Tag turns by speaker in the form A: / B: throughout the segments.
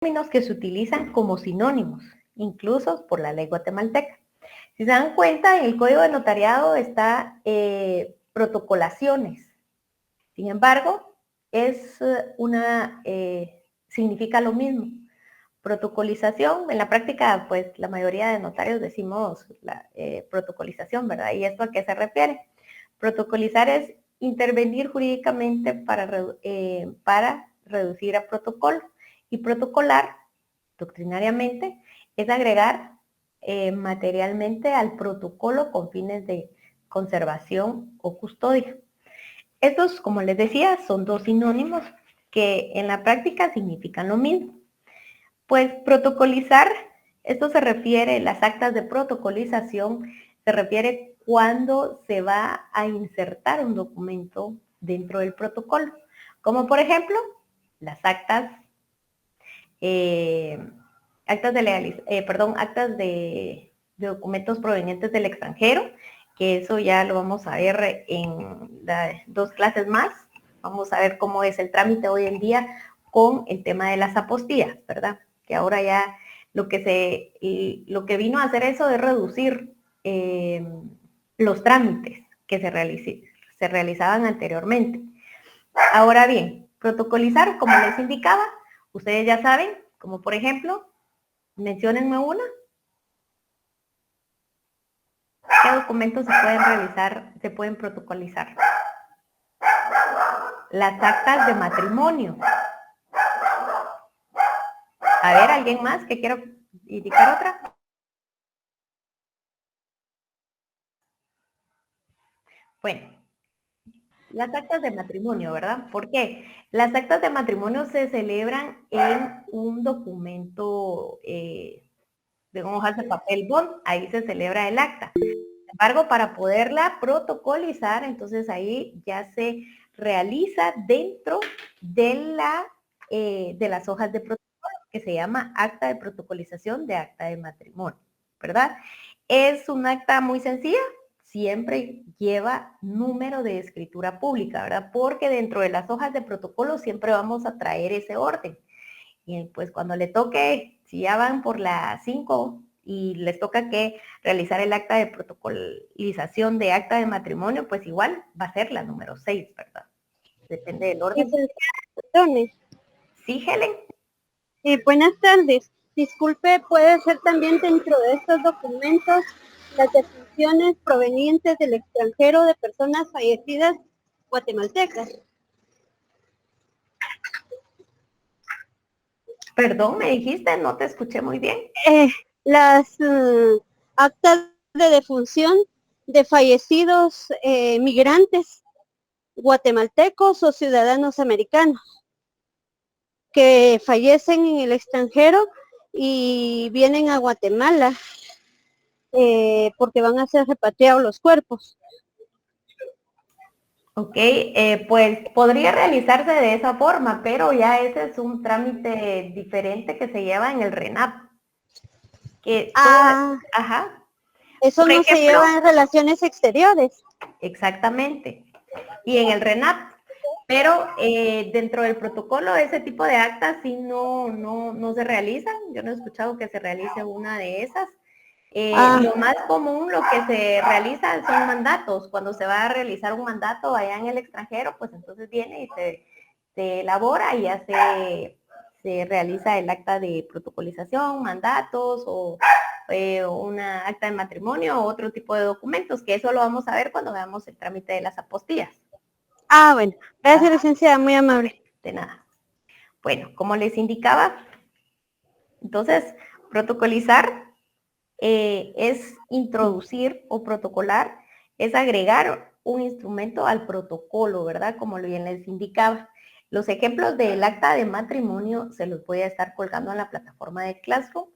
A: términos que se utilizan como sinónimos, incluso por la ley guatemalteca. Si se dan cuenta, en el Código de Notariado está protocolaciones. Sin embargo, significa lo mismo. Protocolización, en la práctica, pues la mayoría de notarios decimos protocolización, ¿verdad? ¿Y esto a qué se refiere? Protocolizar es intervenir jurídicamente para reducir a protocolo. Y protocolar, doctrinariamente, es agregar materialmente al protocolo con fines de conservación o custodia. Estos, como les decía, son dos sinónimos que en la práctica significan lo mismo. Pues protocolizar, esto se refiere, las actas de protocolización, se refiere cuando se va a insertar un documento dentro del protocolo, como por ejemplo las actas de documentos provenientes del extranjero, que eso ya lo vamos a ver en dos clases más. Vamos a ver cómo es el trámite hoy en día con el tema de las apostillas, ¿verdad? Que ahora ya lo que vino a hacer eso es reducir los trámites que se realizaban anteriormente. Ahora bien, protocolizar, como les indicaba, ustedes ya saben, como por ejemplo, menciónenme una. ¿Qué documentos se pueden protocolizar? Las actas de matrimonio. A ver, ¿alguien más que quiera indicar otra? Bueno, las actas de matrimonio, ¿verdad? ¿Por qué? Las actas de matrimonio se celebran en un documento de hojas de papel bond, ahí se celebra el acta. Sin embargo, para poderla protocolizar, entonces ahí ya se realiza dentro de las hojas de protocolo, que se llama acta de protocolización de acta de matrimonio, ¿verdad? Es un acta muy sencilla, siempre lleva número de escritura pública, ¿verdad? Porque dentro de las hojas de protocolo siempre vamos a traer ese orden. Y pues cuando le toque, si ya van por la 5 y les toca que realizar el acta de protocolización de acta de matrimonio, pues igual va a ser la número 6, ¿verdad? Depende del orden. ¿Sí, Helen?
B: Buenas tardes. Disculpe, ¿puede ser también dentro de estos documentos las defunciones provenientes del extranjero de personas fallecidas guatemaltecas?
A: Perdón, me dijiste, no te escuché muy bien.
B: Las actas de defunción de fallecidos migrantes guatemaltecos o ciudadanos americanos que fallecen en el extranjero y vienen a Guatemala porque van a ser repatriados los cuerpos.
A: Ok, pues podría realizarse de esa forma, pero ya ese es un trámite diferente que se lleva en el RENAP. Ajá.
B: Eso
A: Por
B: no se
A: ejemplo,
B: lleva en relaciones exteriores.
A: exactamente. Y en el RENAP. Pero dentro del protocolo ese tipo de actas sí no se realizan. Yo no he escuchado que se realice una de esas. Lo más común, lo que se realiza son mandatos. Cuando se va a realizar un mandato allá en el extranjero, pues entonces viene y se elabora y ya se realiza el acta de protocolización, mandatos o una acta de matrimonio o otro tipo de documentos, que eso lo vamos a ver cuando veamos el trámite de las apostillas.
B: Bueno, gracias, licenciada, muy amable.
A: De nada. Bueno, como les indicaba, entonces, protocolizar es introducir o protocolar, es agregar un instrumento al protocolo, ¿verdad? Como bien les indicaba. Los ejemplos del acta de matrimonio se los voy a estar colgando en la plataforma de Classroom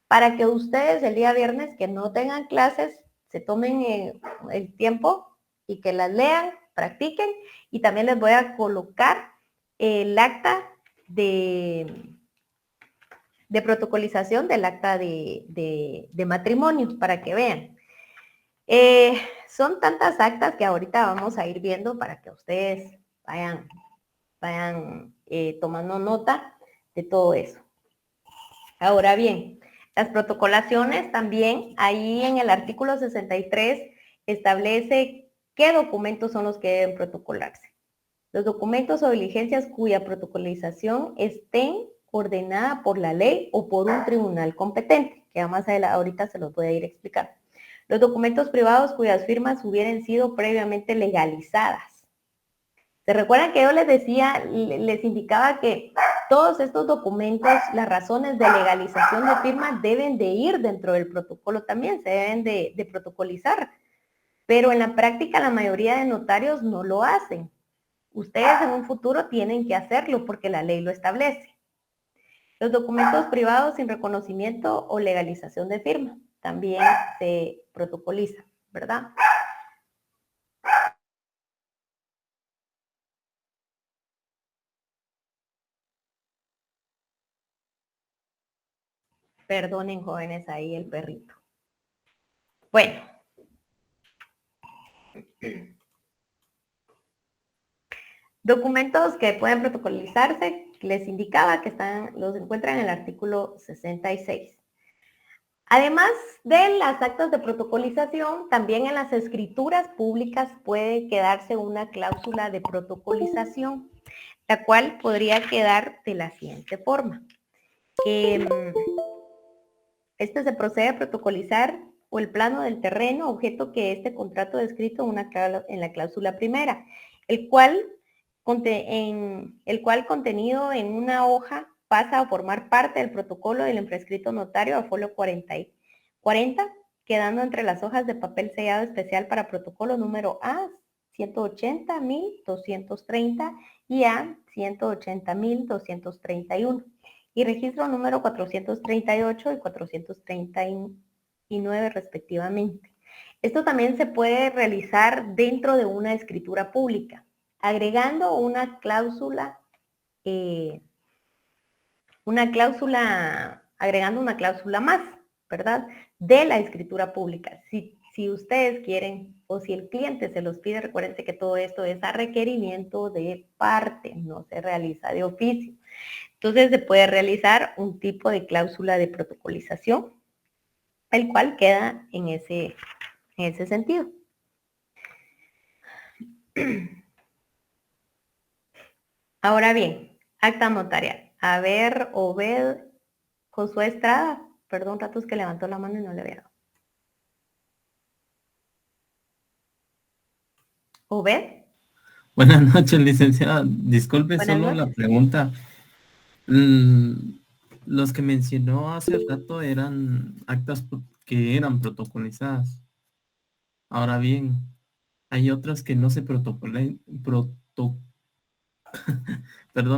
A: para que ustedes el día viernes que no tengan clases, se tomen el tiempo y que las lean, practiquen, y también les voy a colocar el acta de protocolización del acta de matrimonio para que vean. Son tantas actas que ahorita vamos a ir viendo para que ustedes vayan tomando nota de todo eso. Ahora bien, las protocolaciones también, ahí en el artículo 63 establece qué documentos son los que deben protocolarse. Los documentos o diligencias cuya protocolización estén ordenada por la ley o por un tribunal competente, que más ahorita se los voy a ir explicando. Los documentos privados cuyas firmas hubieran sido previamente legalizadas. ¿Se recuerdan que yo les decía, les indicaba que todos estos documentos, las razones de legalización de firmas deben de ir dentro del protocolo también, se deben de protocolizar? Pero en la práctica la mayoría de notarios no lo hacen. Ustedes en un futuro tienen que hacerlo porque la ley lo establece. Los documentos privados sin reconocimiento o legalización de firma también se protocolizan, ¿verdad? Perdonen, jóvenes, ahí el perrito. Bueno. Documentos que pueden protocolizarse, les indicaba que los encuentran en el artículo 66. Además de las actas de protocolización, también en las escrituras públicas puede quedarse una cláusula de protocolización, la cual podría quedar de la siguiente forma. Este se procede a protocolizar o el plano del terreno, objeto que este contrato descrito en la cláusula primera, el cual contenido en una hoja pasa a formar parte del protocolo del imprescrito notario a folio 40, quedando entre las hojas de papel sellado especial para protocolo número A 180.230 y A 180.231 y registro número 438 y 439 respectivamente. Esto también se puede realizar dentro de una escritura pública, agregando una cláusula más, ¿verdad? De la escritura pública. Si ustedes quieren o si el cliente se los pide, recuérdense que todo esto es a requerimiento de parte, no se realiza de oficio. Entonces se puede realizar un tipo de cláusula de protocolización, el cual queda en ese sentido. Ahora bien, acta notarial. A ver, Obed Josué Estrada, perdón, ratos que levantó la mano y no le veo. ¿Obed?
C: Buenas noches, licenciada. Disculpe
A: Buenas
C: solo la
A: noches.
C: pregunta. Los que mencionó hace rato eran actas que eran protocolizadas. Ahora bien, hay otras que no se protocolan, perdón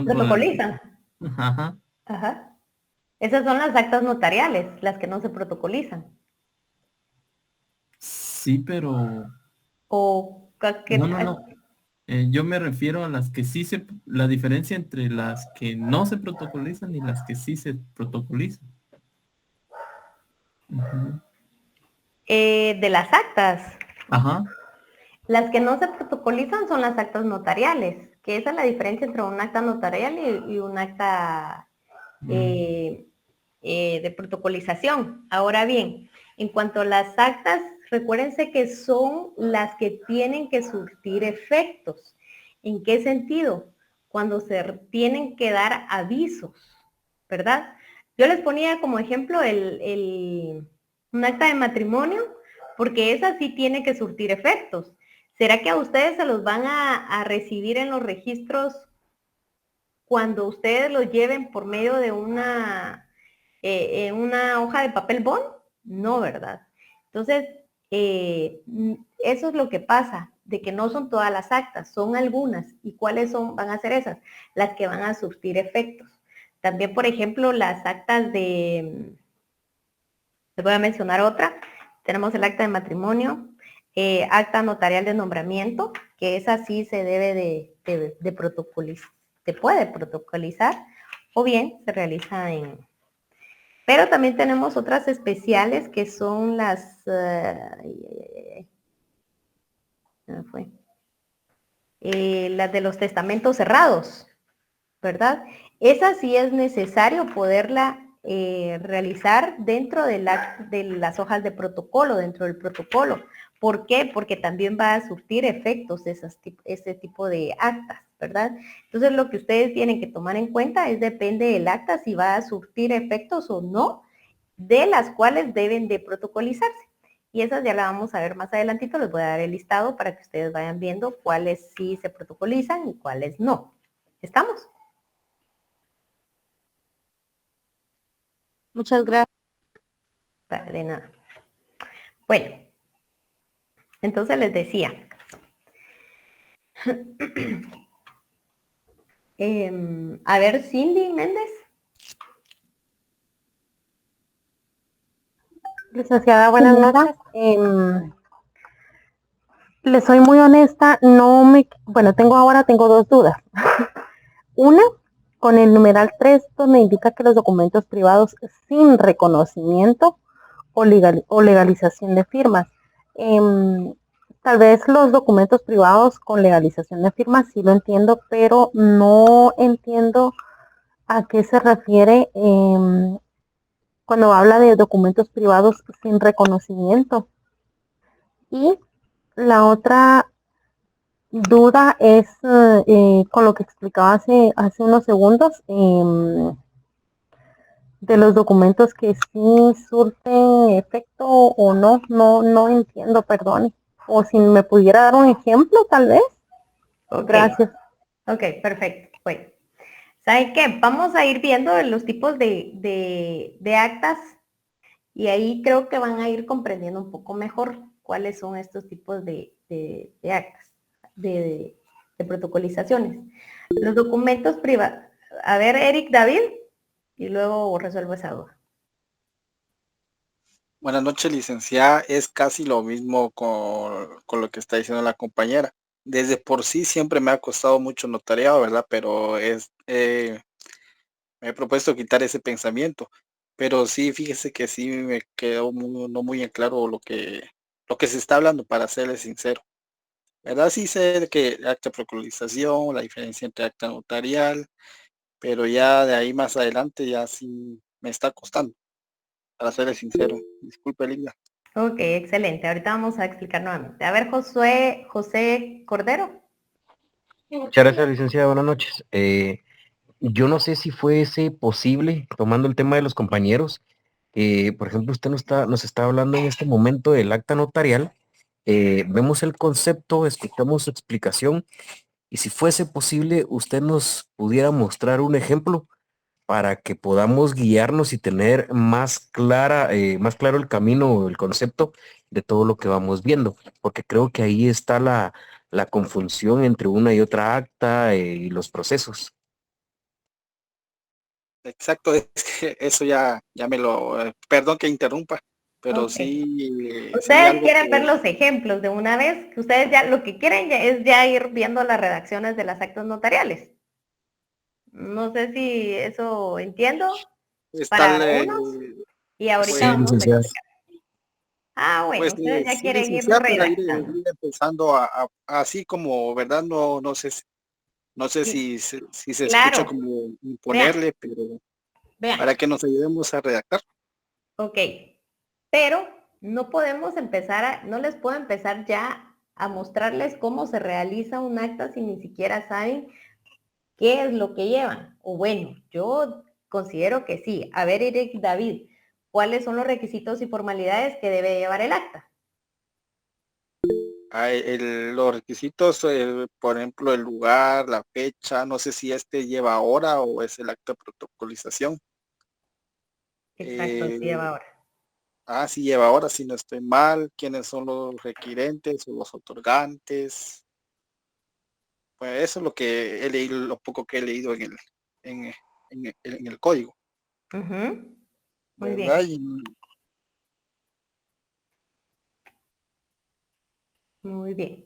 C: por la...
A: Protocolizan.
C: Ajá.
A: Ajá. Esas son las actas notariales, las que no se protocolizan.
C: Sí, pero...
A: O
C: No. Yo me refiero a las que la diferencia entre las que no se protocolizan y las que sí se protocolizan. Ujú.
A: De las actas.
C: Ajá.
A: Las que no se protocolizan son las actas notariales, que esa es la diferencia entre un acta notarial y un acta de protocolización. Ahora bien, en cuanto a las actas, recuérdense que son las que tienen que surtir efectos. ¿En qué sentido? Cuando se tienen que dar avisos, ¿verdad? Yo les ponía como ejemplo un acta de matrimonio, porque esa sí tiene que surtir efectos. ¿Será que a ustedes se los van a recibir en los registros cuando ustedes lo lleven por medio de una hoja de papel bond? No, ¿verdad? Entonces, eso es lo que pasa, de que no son todas las actas, son algunas. ¿Y cuáles van a ser esas? Las que van a surtir efectos. También, por ejemplo, las actas les voy a mencionar otra. Tenemos el acta de matrimonio, acta notarial de nombramiento, que esa sí se debe de protocolizar, se puede protocolizar, o bien se realiza pero también tenemos otras especiales que son las, las de los testamentos cerrados, ¿verdad? Esa sí es necesario poderla realizar dentro de las hojas de protocolo, dentro del protocolo. ¿Por qué? Porque también va a surtir efectos ese tipo de actas, ¿verdad? Entonces lo que ustedes tienen que tomar en cuenta es depende del acta si va a surtir efectos o no, de las cuales deben de protocolizarse. Y esas ya la vamos a ver más adelantito, les voy a dar el listado para que ustedes vayan viendo cuáles sí se protocolizan y cuáles no. ¿Estamos?
B: Muchas gracias.
A: De nada. Bueno, entonces les decía, a ver, Cindy Méndez.
D: Licenciada, buenas noches. Le soy muy honesta, tengo dos dudas. Una, con el numeral 3, donde indica que los documentos privados sin reconocimiento o legalización de firmas. Tal vez los documentos privados con legalización de firmas sí lo entiendo, pero no entiendo a qué se refiere cuando habla de documentos privados sin reconocimiento. Y la otra duda es con lo que explicaba hace unos segundos de los documentos que sí surten efecto o no entiendo, perdón. O si me pudiera dar un ejemplo, tal vez.
A: Okay.
D: Gracias.
A: Ok, perfecto. Bueno, ¿saben qué? Vamos a ir viendo los tipos de actas y ahí creo que van a ir comprendiendo un poco mejor cuáles son estos tipos de actas, de protocolizaciones. Los documentos privados. A ver, Eric David, y luego resuelvo esa duda.
E: Buenas noches, licenciada. Es casi lo mismo con lo que está diciendo la compañera. Desde por sí siempre me ha costado mucho notariado, ¿verdad? Pero me he propuesto quitar ese pensamiento. Pero sí, fíjese que sí me quedó no muy en claro lo que se está hablando, para serle sincero. ¿Verdad? Sí sé que acta de procolización, la diferencia entre acta notarial, pero ya de ahí más adelante ya sí me está costando, para serle sincero. Disculpe, Linda.
A: Ok, excelente. Ahorita vamos a explicar nuevamente. A ver, José Cordero.
F: Muchas gracias, licenciada. Buenas noches. Yo no sé si fuese posible, tomando el tema de los compañeros, por ejemplo, usted nos está hablando en este momento del acta notarial, vemos el concepto, escuchamos su explicación, y si fuese posible, usted nos pudiera mostrar un ejemplo para que podamos guiarnos y tener más claro el camino, el concepto de todo lo que vamos viendo, porque creo que ahí está la confusión entre una y otra acta, y los procesos.
E: Exacto, es que eso ya me perdón que interrumpa, pero
A: Ok.
E: sí
A: Ustedes
E: algo
A: quieren ver
E: que
A: los ejemplos de una vez, que ustedes ya lo que quieren es ya ir viendo las redacciones de las actas notariales. No sé si eso entiendo
E: está,
A: para algunos y ahorita
F: Sí,
E: pues,
A: vamos a
F: licenciada.
A: explicar. Ah, bueno,
E: pues
A: ustedes ya
E: sí,
A: quieren ir
E: licenciada, pero
A: redactando.
E: ir empezando así como, ¿verdad? No sé, no sé si se escucha
A: Claro,
E: como
A: vean,
E: imponerle, pero
A: vean.
E: para que nos ayudemos a redactar.
A: Ok, pero no podemos empezar no les puedo empezar ya a mostrarles cómo se realiza un acta si ni siquiera saben qué es lo que llevan. O bueno, yo considero que sí. A ver, Eric David, ¿cuáles son los requisitos y formalidades que debe llevar el acta?
E: Los requisitos, por ejemplo, el lugar, la fecha, no sé si este lleva hora o es el acta de protocolización.
A: Exacto, sí lleva
E: Eh,
A: ahora.
E: Sí lleva hora, si no estoy mal, quiénes son los requirentes o los otorgantes. Pues eso es lo que he leído, lo poco que he leído en, en el código,
A: Ujú, muy bien.
E: ¿verdad?
A: Muy bien.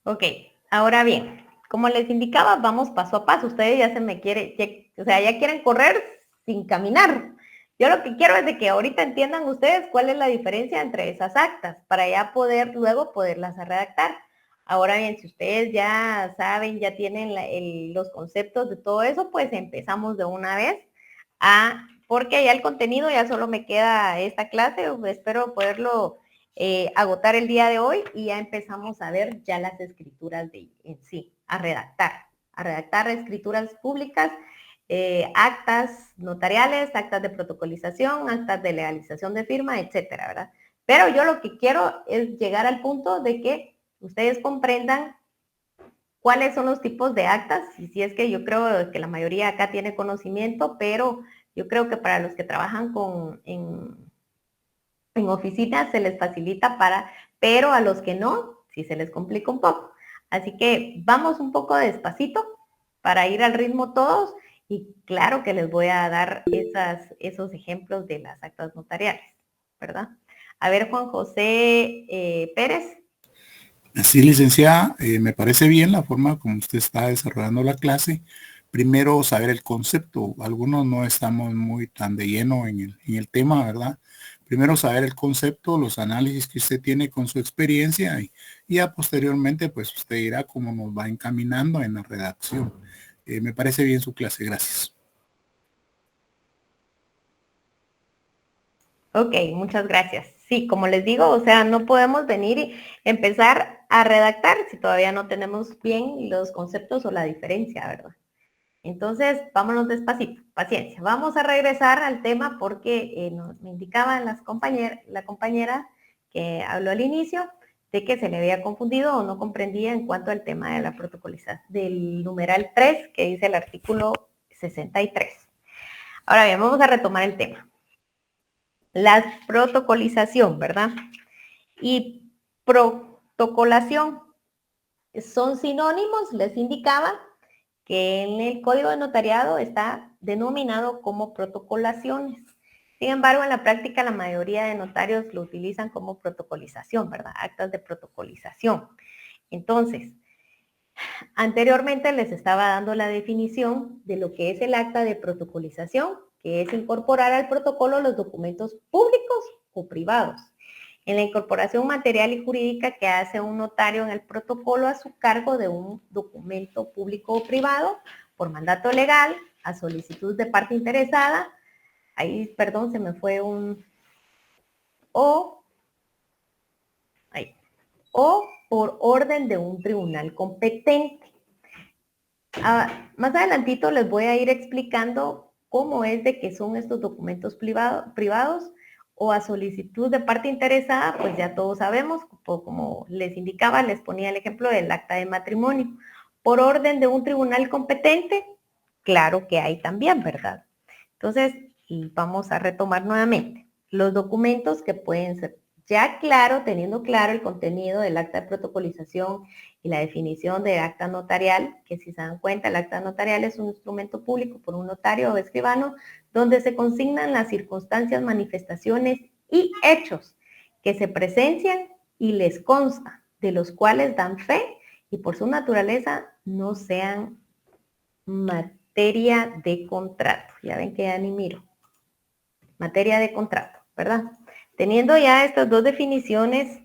A: Ok, ahora bien, como les indicaba, vamos paso a paso. Ustedes ya se me o sea, ya quieren correr sin caminar. Yo lo que quiero es de que ahorita entiendan ustedes cuál es la diferencia entre esas actas para ya luego poderlas redactar. Ahora bien, si ustedes ya saben, ya tienen los conceptos de todo eso, pues empezamos de una vez a porque ya el contenido ya solo me queda esta clase, espero poderlo agotar el día de hoy y ya empezamos a ver ya las escrituras en sí, a redactar escrituras públicas, actas notariales, actas de protocolización, actas de legalización de firma, etcétera, ¿verdad? Pero yo lo que quiero es llegar al punto de que ustedes comprendan cuáles son los tipos de actas, y si es que yo creo que la mayoría acá tiene conocimiento, pero yo creo que para los que trabajan en oficinas se les facilita pero a los que no, sí se les complica un poco. Así que vamos un poco despacito para ir al ritmo todos, y claro que les voy a dar esos ejemplos de las actas notariales, ¿verdad? A ver, Juan José Pérez.
G: Sí, licenciada, me parece bien la forma como usted está desarrollando la clase. Primero, saber el concepto. Algunos no estamos muy tan de lleno en el tema, ¿verdad? Primero, saber el concepto, los análisis que usted tiene con su experiencia y ya posteriormente, pues usted dirá cómo nos va encaminando en la redacción. Me parece bien su clase. Gracias.
A: Ok, muchas gracias. Sí, como les digo, o sea, no podemos venir y empezar a redactar si todavía no tenemos bien los conceptos o la diferencia, ¿verdad? Entonces, vámonos despacito, paciencia. Vamos a regresar al tema porque me indicaba la compañera que habló al inicio de que se le había confundido o no comprendía en cuanto al tema de la protocolización, del numeral 3 que dice el artículo 63. Ahora bien, vamos a retomar el tema. La protocolización, ¿verdad? Y protocolación son sinónimos, les indicaba que en el código de notariado está denominado como protocolaciones. Sin embargo, en la práctica la mayoría de notarios lo utilizan como protocolización, ¿verdad? Actas de protocolización. Entonces, anteriormente les estaba dando la definición de lo que es el acta de protocolización, que es incorporar al protocolo los documentos públicos o privados. En la incorporación material y jurídica que hace un notario en el protocolo a su cargo de un documento público o privado por mandato legal, a solicitud de parte interesada, ahí, perdón, se me fue o por orden de un tribunal competente. Más adelantito les voy a ir explicando cómo es de que son estos documentos privados o a solicitud de parte interesada, pues ya todos sabemos, como les indicaba, les ponía el ejemplo del acta de matrimonio. Por orden de un tribunal competente, claro que hay también, ¿verdad? Entonces, vamos a retomar nuevamente los documentos que pueden ser ya claro, teniendo claro el contenido del acta de protocolización y la definición de acta notarial, que si se dan cuenta, el acta notarial es un instrumento público por un notario o escribano donde se consignan las circunstancias, manifestaciones y hechos que se presencian y les consta, de los cuales dan fe y por su naturaleza no sean materia de contrato. Ya ven que ya ni miro. Materia de contrato, ¿verdad? Teniendo ya estas dos definiciones,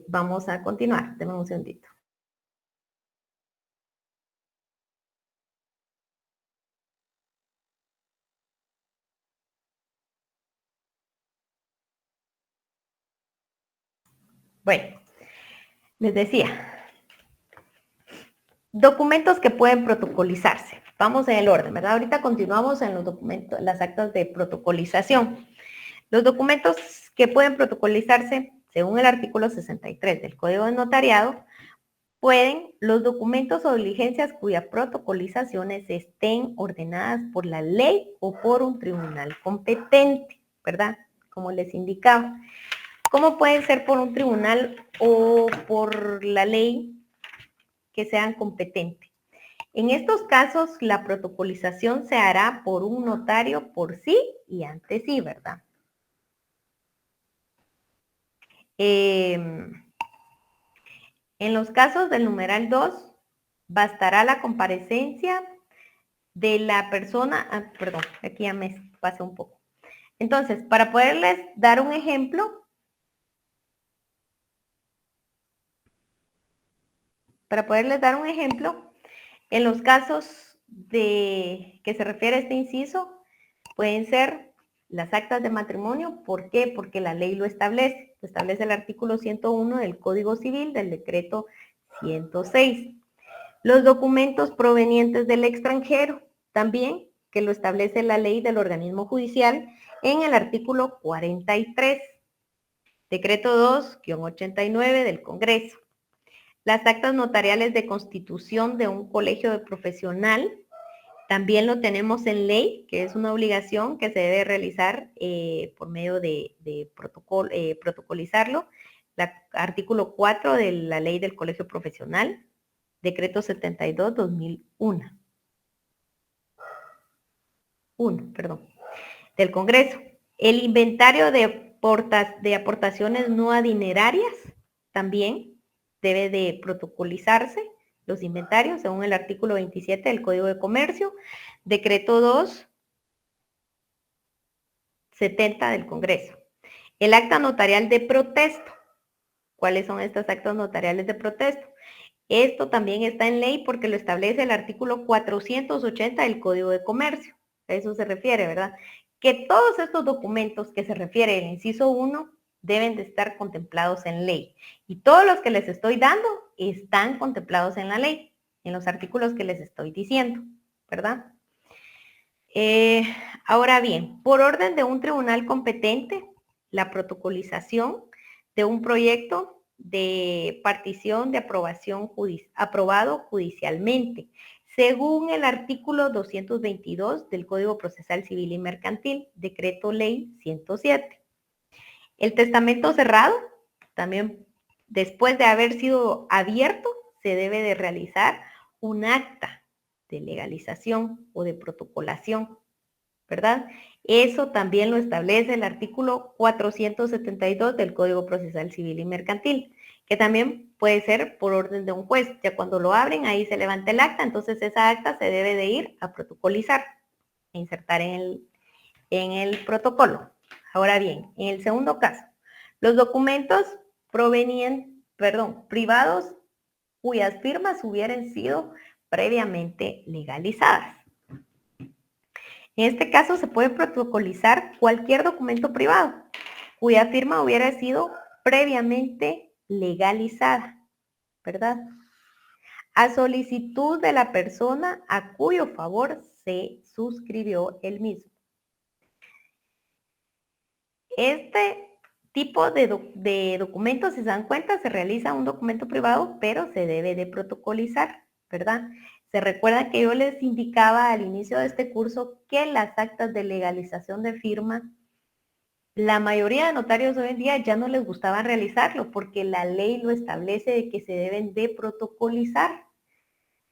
A: vamos a continuar. Denme un segundito. Bueno, les decía, documentos que pueden protocolizarse. Vamos en el orden, ¿verdad? Ahorita continuamos en los documentos, las actas de protocolización. Los documentos que pueden protocolizarse, según el artículo 63 del Código de Notariado, pueden los documentos o diligencias cuyas protocolizaciones estén ordenadas por la ley o por un tribunal competente, ¿verdad? Como les indicaba. ¿Cómo pueden ser por un tribunal o por la ley que sean competentes? En estos casos, la protocolización se hará por un notario por sí y ante sí, ¿verdad? En los casos del numeral 2, bastará la comparecencia de la persona, perdón, aquí ya me pasé un poco. Entonces, para poderles dar un ejemplo, en los casos de que se refiere a este inciso, pueden ser las actas de matrimonio. ¿Por qué? Porque la ley lo establece. Lo establece el artículo 101 del Código Civil del decreto 106. Los documentos provenientes del extranjero, también, que lo establece la ley del organismo judicial en el artículo 43. Decreto 2-89 del Congreso. Las actas notariales de constitución de un colegio de profesional, también lo tenemos en ley, que es una obligación que se debe realizar por medio de protocolizarlo. Artículo 4 de la ley del colegio profesional, decreto 72-2001. Del Congreso. El inventario de aportaciones no adinerarias también debe de protocolizarse, los inventarios, según el artículo 27 del Código de Comercio, decreto 270 del Congreso. El acta notarial de protesto. ¿Cuáles son estas actas notariales de protesto? Esto también está en ley porque lo establece el artículo 480 del Código de Comercio. A eso se refiere, ¿verdad? Que todos estos documentos que se refiere el inciso 1 deben de estar contemplados en ley. Y todos los que les estoy dando están contemplados en la ley, en los artículos que les estoy diciendo, ¿verdad? Ahora bien, por orden de un tribunal competente, la protocolización de un proyecto de partición de aprobación aprobado judicialmente, según el artículo 222 del Código Procesal Civil y Mercantil, Decreto Ley 107. El testamento cerrado, también después de haber sido abierto, se debe de realizar un acta de legalización o de protocolación, ¿verdad? Eso también lo establece el artículo 472 del Código Procesal Civil y Mercantil, que también puede ser por orden de un juez. Ya cuando lo abren, ahí se levanta el acta, entonces esa acta se debe de ir a protocolizar, e insertar en el protocolo. Ahora bien, en el segundo caso, los documentos privados cuyas firmas hubieran sido previamente legalizadas. En este caso se puede protocolizar cualquier documento privado cuya firma hubiera sido previamente legalizada, ¿verdad? A solicitud de la persona a cuyo favor se suscribió el mismo. Este tipo de documentos, si se dan cuenta, se realiza un documento privado, pero se debe de protocolizar, ¿verdad? Se recuerda que yo les indicaba al inicio de este curso que las actas de legalización de firma, la mayoría de notarios hoy en día ya no les gustaba realizarlo porque la ley lo establece de que se deben de protocolizar.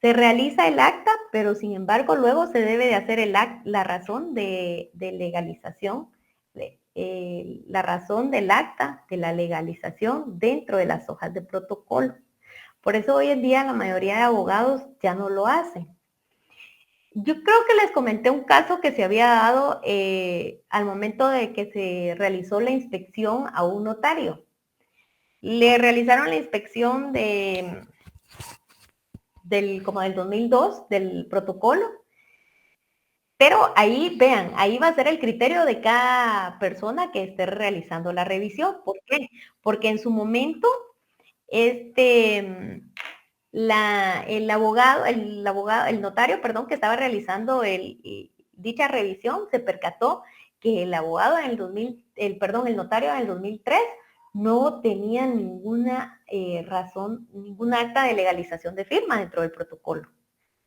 A: Se realiza el acta, pero sin embargo luego se debe de hacer la razón de legalización, la razón del acta de la legalización dentro de las hojas de protocolo. Por eso hoy en día la mayoría de abogados ya no lo hacen. Yo creo que les comenté un caso que se había dado al momento de que se realizó la inspección a un notario. Le realizaron la inspección como del 2002, del protocolo. Pero ahí, vean, ahí va a ser el criterio de cada persona que esté realizando la revisión. ¿Por qué? Porque en su momento, el notario, que estaba realizando dicha revisión, se percató que el abogado el notario en el 2003 no tenía ninguna razón, ninguna acta de legalización de firma dentro del protocolo.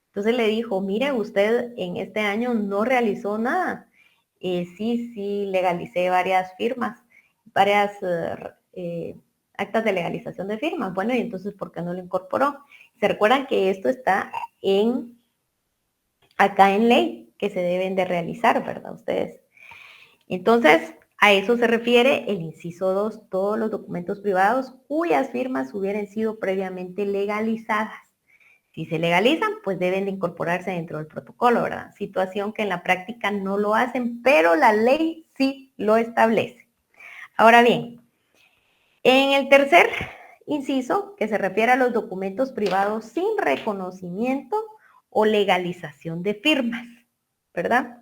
A: Entonces le dijo, mire, usted en este año no realizó nada. Sí, legalicé varias firmas, varias actas de legalización de firmas. Bueno, y entonces, ¿por qué no lo incorporó? Se recuerdan que esto está acá en ley, que se deben de realizar, ¿verdad? Ustedes. Entonces, a eso se refiere el inciso 2, todos los documentos privados cuyas firmas hubieran sido previamente legalizadas. Si se legalizan, pues deben de incorporarse dentro del protocolo, ¿verdad? Situación que en la práctica no lo hacen, pero la ley sí lo establece. Ahora bien, en el tercer inciso, que se refiere a los documentos privados sin reconocimiento o legalización de firmas, ¿verdad?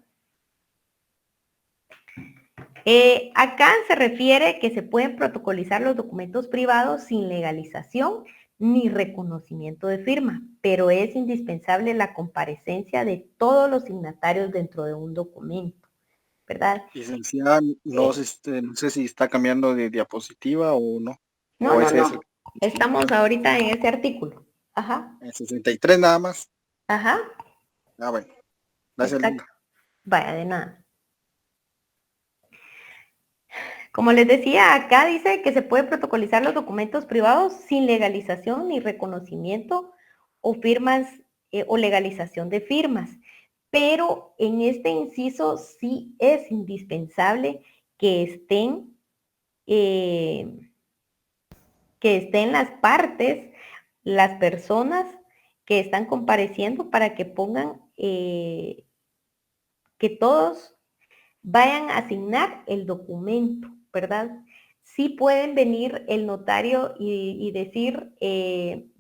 A: Acá se refiere que se pueden protocolizar los documentos privados sin legalización ni reconocimiento de firma, pero es indispensable la comparecencia de todos los signatarios dentro de un documento, ¿verdad?
E: Licenciada, no sé si está cambiando de diapositiva o no.
A: No,
E: O
A: no,
E: ese es
A: no. Estamos ahorita en ese artículo. Ajá,
E: el 63 nada más.
A: ajá,
E: Ah, bueno. Gracias,
A: exacto.
E: Linda.
A: Vaya, de nada. Como les decía, acá dice que se puede protocolizar los documentos privados sin legalización ni reconocimiento o firmas o legalización de firmas. Pero en este inciso sí es indispensable que estén las partes, las personas que están compareciendo para que pongan que todos vayan a asignar el documento, ¿verdad? Sí pueden venir el notario y decir,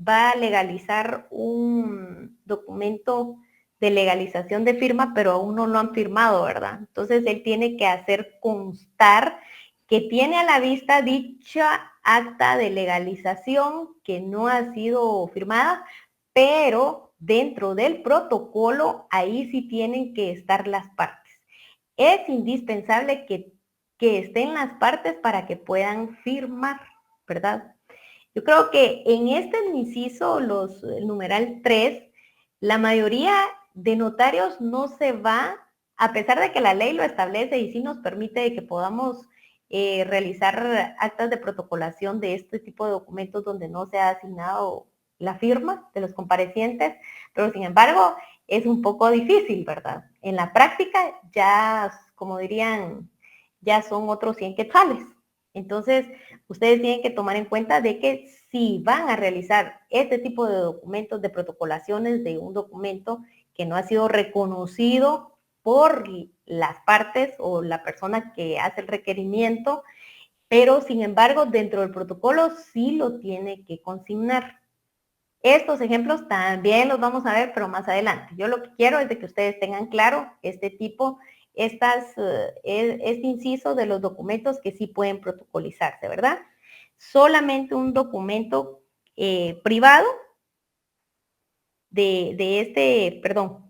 A: va a legalizar un documento de legalización de firma, pero aún no lo han firmado, ¿verdad? Entonces él tiene que hacer constar que tiene a la vista dicha acta de legalización que no ha sido firmada, pero dentro del protocolo ahí sí tienen que estar las partes. Es indispensable que estén las partes para que puedan firmar, ¿verdad? Yo creo que en este inciso, el numeral 3, la mayoría de notarios no se va, a pesar de que la ley lo establece y sí nos permite que podamos realizar actas de protocolación de este tipo de documentos donde no se ha asignado la firma de los comparecientes, pero sin embargo es un poco difícil, ¿verdad? En la práctica ya, como dirían, ya son otros 100 quetzales. Entonces, ustedes tienen que tomar en cuenta de que si van a realizar este tipo de documentos, de protocolaciones de un documento que no ha sido reconocido por las partes o la persona que hace el requerimiento, pero sin embargo dentro del protocolo sí lo tiene que consignar. Estos ejemplos también los vamos a ver, pero más adelante. Yo lo que quiero es de que ustedes tengan claro este inciso de los documentos que sí pueden protocolizarse, ¿verdad? Solamente un documento privado perdón.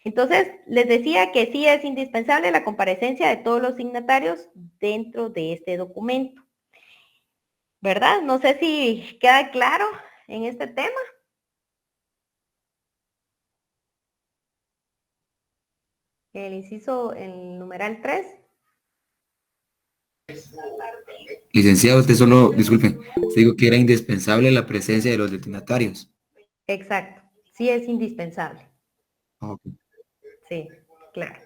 A: Entonces, les decía que sí es indispensable la comparecencia de todos los signatarios dentro de este documento, ¿verdad? No sé si queda claro en este tema. El inciso, el numeral 3.
H: Licenciado, usted solo, disculpe, digo que era indispensable la presencia de los destinatarios.
A: Exacto, sí es indispensable.
H: Ok,
A: Sí, claro.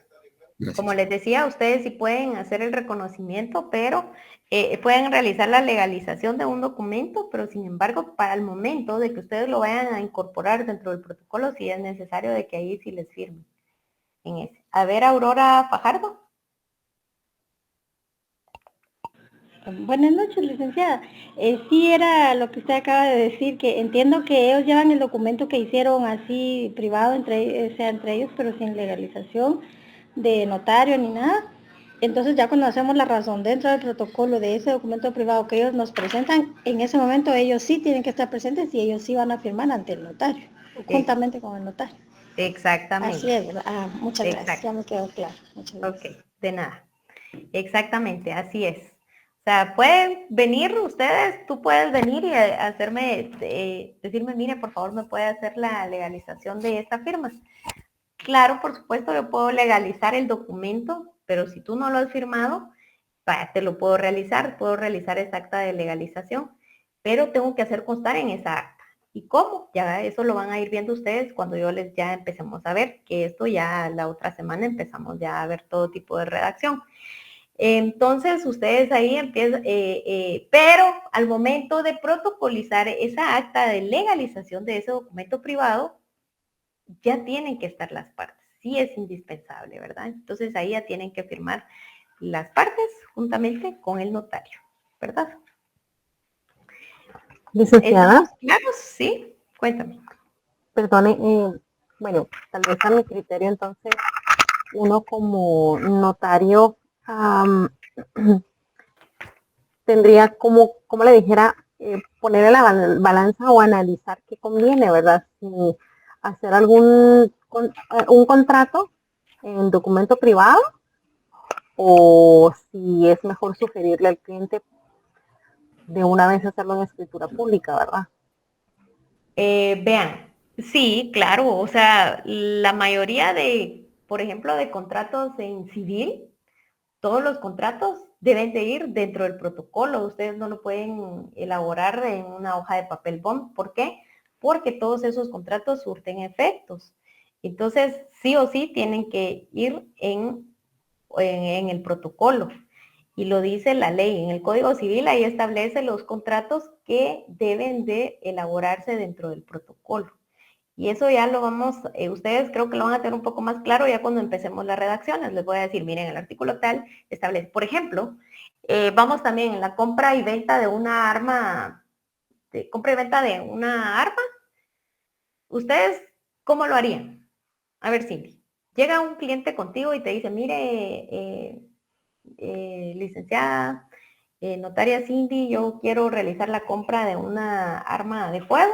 A: Como
H: gracias.
A: les decía, ustedes sí pueden hacer el reconocimiento, pero pueden realizar la legalización de un documento, pero sin embargo, para el momento de que ustedes lo vayan a incorporar dentro del protocolo, sí es necesario de que ahí sí les firmen en ese. A ver, Aurora Fajardo.
B: Buenas noches, licenciada. Sí era lo que usted acaba de decir, que entiendo que ellos llevan el documento que hicieron así privado entre ellos, pero sin legalización de notario ni nada. Entonces ya cuando hacemos la razón dentro del protocolo de ese documento privado que ellos nos presentan, en ese momento ellos sí tienen que estar presentes y ellos sí van a firmar ante el notario, juntamente con el notario.
A: Exactamente.
B: Así es, ¿verdad? Muchas gracias, ya
A: Exacto.
B: me quedó claro. Muchas gracias.
A: Ok, de nada. Exactamente, así es. O sea, pueden venir ustedes, tú puedes venir y hacerme, decirme, mire, por favor, me puede hacer la legalización de esta firma. Claro, por supuesto, yo puedo legalizar el documento, pero si tú no lo has firmado, te lo puedo realizar esa acta de legalización, pero tengo que hacer constar en esa acta. ¿Y cómo? Ya eso lo van a ir viendo ustedes cuando ya empecemos a ver, que esto ya la otra semana empezamos ya a ver todo tipo de redacción. Entonces, ustedes ahí empiezan, pero al momento de protocolizar esa acta de legalización de ese documento privado, ya tienen que estar las partes. Sí es indispensable, ¿verdad? Entonces, ahí ya tienen que firmar las partes juntamente con el notario, ¿verdad?
D: Licenciada,
A: ¿Estamos claros? Sí, cuéntame.
D: perdone, bueno, tal vez a mi criterio entonces, uno como notario tendría como le dijera, poner en la balanza o analizar qué conviene, ¿verdad? Si hacer un contrato en documento privado o si es mejor sugerirle al cliente de una vez hacerlo en escritura pública, ¿verdad?
A: Vean, sí, claro, o sea, la mayoría de, por ejemplo, de contratos en civil, todos los contratos deben de ir dentro del protocolo. Ustedes no lo pueden elaborar en una hoja de papel bond. ¿Por qué? Porque todos esos contratos surten efectos. Entonces, sí o sí tienen que ir en el protocolo. Y lo dice la ley. En el Código Civil ahí establece los contratos que deben de elaborarse dentro del protocolo. Y eso ya lo vamos, ustedes creo que lo van a tener un poco más claro ya cuando empecemos las redacciones. Les voy a decir, miren, el artículo tal establece, por ejemplo, vamos también en la compra y venta de una arma, compra y venta de una arma. ¿Ustedes cómo lo harían? A ver, Cindy. Llega un cliente contigo y te dice, mire, licenciada, notaria Cindy, yo quiero realizar la compra de una arma de fuego.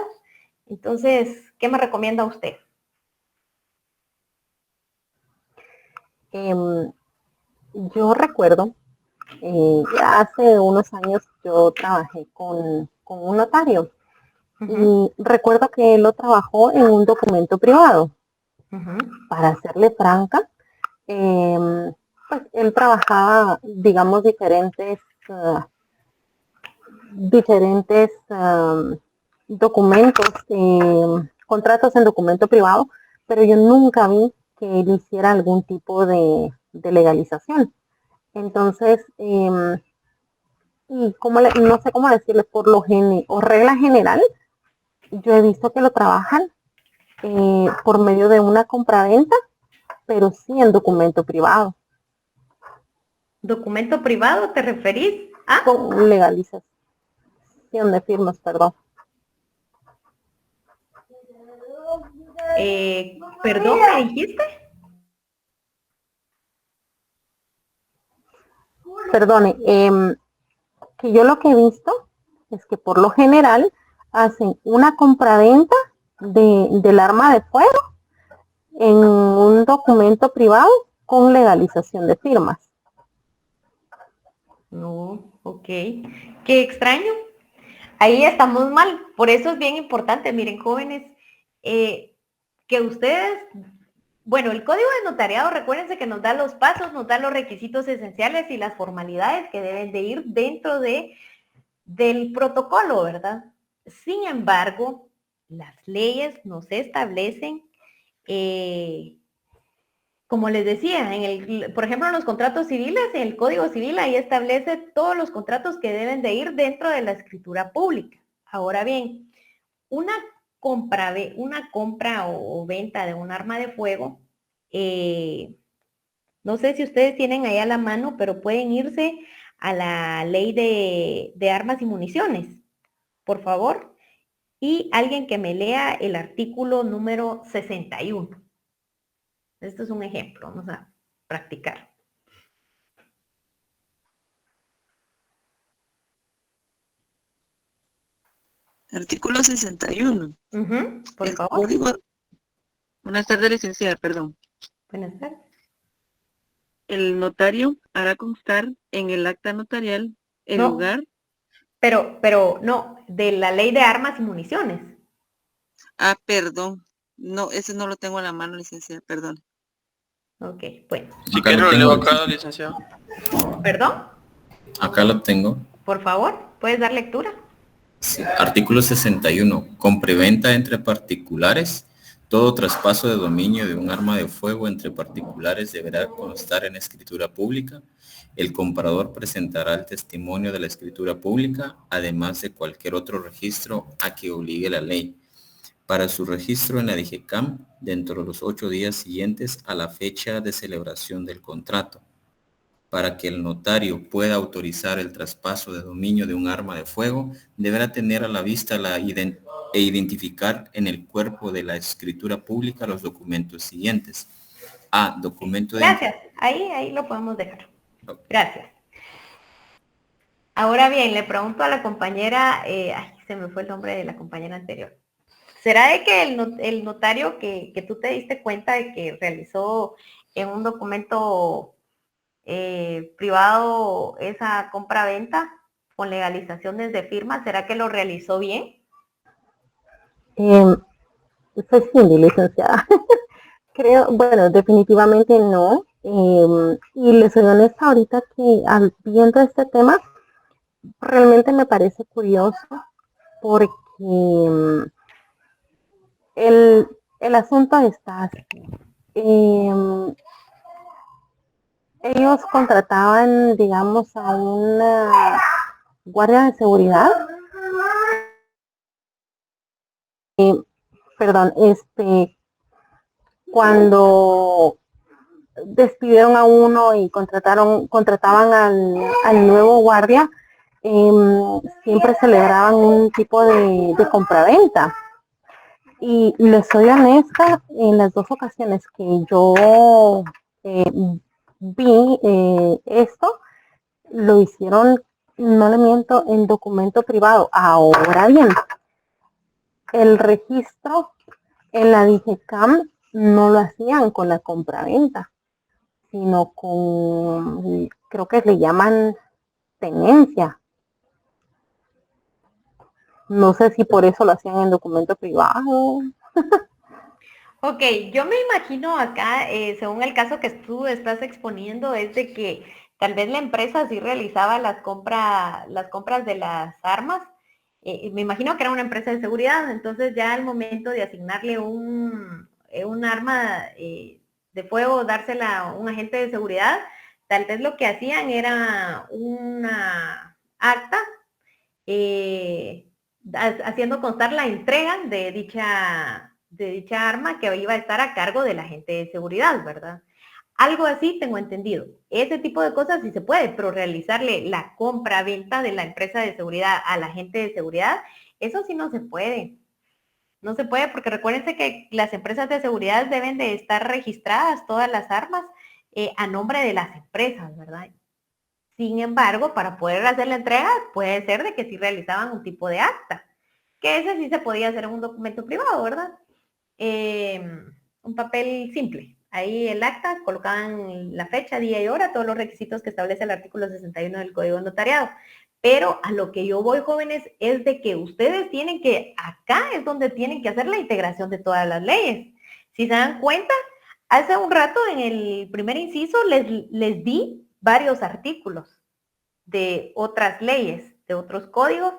A: Entonces, ¿qué me recomienda usted?
D: Yo recuerdo, ya hace unos años yo trabajé con un notario y recuerdo que él lo trabajó en un documento privado. Para serle franca, pues él trabajaba, digamos, diferentes documentos, contratos en documento privado, pero yo nunca vi que él hiciera algún tipo de legalización. Entonces, y no sé cómo decirle, o regla general, yo he visto que lo trabajan por medio de una compraventa, pero sí en documento privado.
A: ¿Documento privado te referís a?
D: Con legalización de firmas, perdón.
A: ¿Perdón, me dijiste?
D: Perdone, que yo lo que he visto es que por lo general hacen una compraventa del arma de fuego en un documento privado con legalización de firmas.
A: No, ok. Qué extraño. Ahí estamos mal. Por eso es bien importante, miren, jóvenes, que ustedes, bueno, el código de notariado, recuérdense que nos da los pasos, nos da los requisitos esenciales y las formalidades que deben de ir dentro del protocolo, ¿verdad? Sin embargo, las leyes nos establecen, como les decía, por ejemplo, en los contratos civiles, en el Código Civil, ahí establece todos los contratos que deben de ir dentro de la escritura pública. Ahora bien, una compra o venta de un arma de fuego, no sé si ustedes tienen ahí a la mano, pero pueden irse a la ley de armas y municiones, por favor. Y alguien que me lea el artículo número 61. Esto es un ejemplo, vamos a practicar.
I: Artículo 61.
A: Por
I: El
A: favor.
I: código... Buenas tardes, licenciada, perdón.
A: Buenas tardes.
I: El notario hará constar en el acta notarial el lugar.
A: Pero no, de la ley de armas y municiones.
I: Ah, perdón. No, ese no lo tengo a la mano, licenciada, perdón.
A: Ok, bueno.
J: Si quiero lo leo acá, licenciado.
A: ¿Perdón?
H: Acá lo tengo.
A: Por favor, ¿puedes dar lectura?
H: Sí. Artículo 61. Con preventa entre particulares, todo traspaso de dominio de un arma de fuego entre particulares deberá constar en escritura pública. El comprador presentará el testimonio de la escritura pública, además de cualquier otro registro a que obligue la ley. Para su registro en la DGCAM dentro de los 8 días siguientes a la fecha de celebración del contrato. Para que el notario pueda autorizar el traspaso de dominio de un arma de fuego, deberá tener a la vista e identificar en el cuerpo de la escritura pública los documentos siguientes. A. Documento de...
A: Gracias. Ahí lo podemos dejar. Gracias. Ahora bien, le pregunto a la compañera, se me fue el nombre de la compañera anterior. ¿Será de que el notario que tú te diste cuenta de que realizó en un documento privado esa compra-venta con legalizaciones de firma, será que lo realizó bien?
D: Pues sí, licenciada. Creo, bueno, definitivamente no. Y les soy honesta ahorita que viendo este tema, realmente me parece curioso porque el asunto está así. Ellos contrataban, digamos, a una guardia de seguridad. Perdón, cuando despidieron a uno y contrataban al nuevo guardia, siempre celebraban un tipo de compraventa. Y les soy honesta, en las dos ocasiones que yo vi esto, lo hicieron, no le miento, en documento privado. Ahora bien, el registro en la DIGECAM no lo hacían con la compraventa, sino con, creo que le llaman tenencia. No sé si por eso lo hacían en documento privado.
A: Ok, yo me imagino acá, según el caso que tú estás exponiendo, es de que tal vez la empresa sí realizaba las compras de las armas. Me imagino que era una empresa de seguridad, entonces ya al momento de asignarle un arma de fuego, dársela a un agente de seguridad, tal vez lo que hacían era una acta haciendo constar la entrega de dicha arma que iba a estar a cargo del agente de seguridad, ¿verdad? Algo así tengo entendido. Ese tipo de cosas sí se puede, pero realizarle la compra-venta de la empresa de seguridad al agente de seguridad, eso sí no se puede. No se puede porque recuérdense que las empresas de seguridad deben de estar registradas todas las armas a nombre de las empresas, ¿verdad? Sin embargo, para poder hacer la entrega, puede ser de que sí realizaban un tipo de acta, que ese sí se podía hacer en un documento privado, ¿verdad? Un papel simple. Ahí el acta, colocaban la fecha, día y hora, todos los requisitos que establece el artículo 61 del Código de Notariado. Pero a lo que yo voy, jóvenes, es de que ustedes tienen que, acá es donde tienen que hacer la integración de todas las leyes. Si se dan cuenta, hace un rato en el primer inciso les di varios artículos de otras leyes, de otros códigos,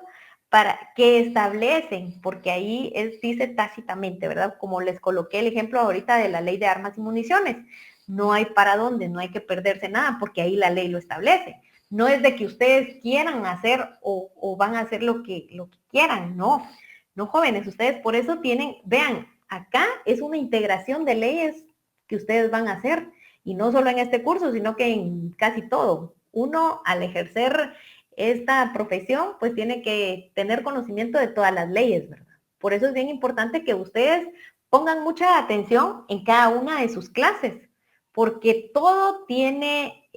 A: para que establecen, porque ahí dice tácitamente, ¿verdad? Como les coloqué el ejemplo ahorita de la ley de armas y municiones. No hay para dónde, no hay que perderse nada, porque ahí la ley lo establece. No es de que ustedes quieran hacer o van a hacer lo que quieran, no. No, jóvenes, ustedes por eso tienen, vean, acá es una integración de leyes que ustedes van a hacer, y no solo en este curso, sino que en casi todo. Uno, al ejercer esta profesión, pues tiene que tener conocimiento de todas las leyes, ¿verdad? Por eso es bien importante que ustedes pongan mucha atención en cada una de sus clases, porque todo tiene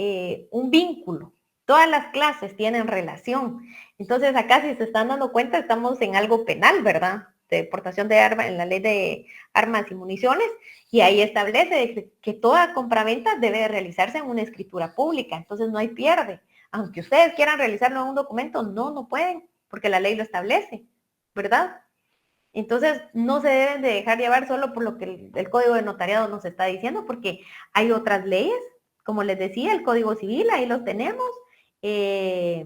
A: un vínculo. Todas las clases tienen relación. Entonces, acá, si se están dando cuenta, estamos en algo penal, ¿verdad? De portación de armas, en la ley de armas y municiones, y ahí establece que toda compraventa debe de realizarse en una escritura pública. Entonces, no hay pierde. Aunque ustedes quieran realizarlo en un documento, no pueden, porque la ley lo establece, ¿verdad? Entonces, no se deben de dejar llevar solo por lo que el Código de Notariado nos está diciendo, porque hay otras leyes, como les decía, el Código Civil, ahí los tenemos, la